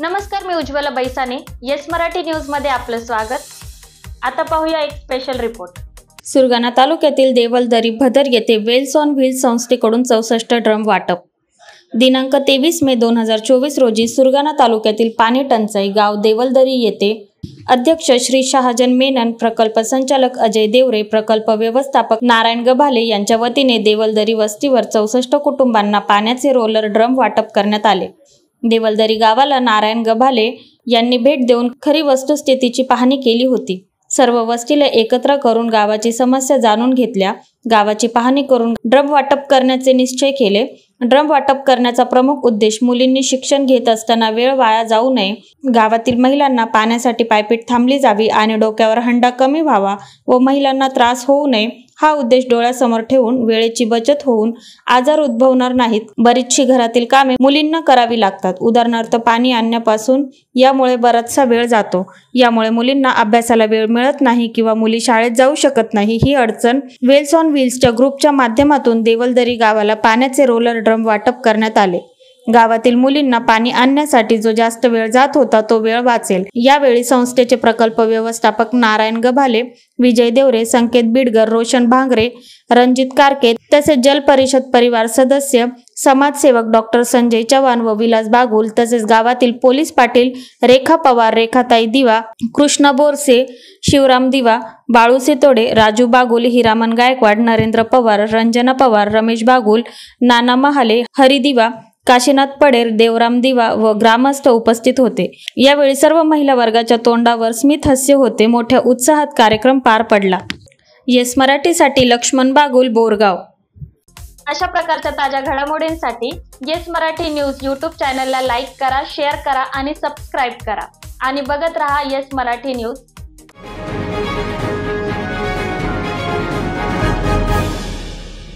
नमस्कार, मी Ujjwala बैसाने. Yes Marathi news मध्ये आपलं स्वागत. आता पाहूया एक स्पेशल रिपोर्ट. सुरगाणा तालुक्यातील देवलदरी भदर येथे वेल्स ऑन व्हील्स संस्थेकडून 64 ड्रम वाटप. दिनांक 23 मे 2024 रोजी सुरगाणा तालुक्यातील पाणी टंचाई गाव देवलदरी येथे अध्यक्ष श्री शहाजन मेनन, प्रकल्प संचालक अजय देवरे, प्रकल्प व्यवस्थापक नारायण गभाले यांच्या वतीने देवलदरी वस्तीवर 64 कुटुंबांना पाण्याचे रोलर ड्रम वाटप करण्यात आले. देवलदरी गावाला नारायण गभाले यांनी भेट देऊन खरी वस्तुस्थितीची पाहणी केली होती. सर्व वस्तीला एकत्र करून गावाची समस्या जाणून घेतल्या. गावाची पाहणी करून ड्रम वाटप करण्याचे निश्चय केले. ड्रम वाटप करण्याचा प्रमुख उद्देश मुलींनी शिक्षण घेत असताना वेळ वाया जाऊ नये, गावातील महिलांना पाण्यासाठी पायपीट थांबली जावी आणि डोक्यावर हंडा कमी व्हावा व महिलांना त्रास होऊ नये हा उद्देश डोळ्यासमोर ठेवून वेळेची बचत होऊन आजार उद्भवणार नाहीत. बरीचशी घरातील कामे मुलींना करावी लागतात. उदाहरणार्थ पाणी आणण्यापासून यामुळे बराचसा वेळ जातो. यामुळे मुलींना अभ्यासाला वेळ मिळत नाही किंवा मुली शाळेत जाऊ शकत नाही. ही अडचण वेल्स ऑन व्हील्सच्या ग्रुपच्या माध्यमातून देवलदरी गावाला पाण्याचे रोलर ड्रम वाटप करण्यात आले. गावातील मुलींना पाणी आणण्यासाठी जो जास्त वेळ जात होता तो वेळ वाचेल. यावेळी संस्थेचे प्रकल्प व्यवस्थापक नारायण गभाले, विजय देवरे, संकेत बिडगर, रोशन भांगरे, रणजित कारके तसेच जल परिषद परिवार सदस्य, समाजसेवक डॉक्टर संजय चव्हाण व विलास बागुल तसेच गावातील पोलीस पाटील रेखा पवार, रेखाताई दिवा, कृष्णा बोरसे, शिवराम दिवा, बाळू सितोडे, राजू बागुल, हिरामन गायकवाड, नरेंद्र पवार, रंजना पवार, रमेश बागुल, नाना महाले, हरी दिवा, काशीनाथ पडेर, देवराम दिवा व ग्रामस्थ उपस्थित होते. यावेळी सर्व महिला वर्गाच्या तोंडावर स्मित हास्य होते. मोठ्या उत्साहात कार्यक्रम पार पडला. येस मराठीसाठी लक्ष्मण बागुल, बोरगाव. अशा प्रकारच्या ताज्या घडामोडींसाठी येस मराठी न्यूज यूट्यूब चॅनलला लाईक करा, शेअर करा आणि सबस्क्राईब करा आणि बघत रहा येस मराठी न्यूज.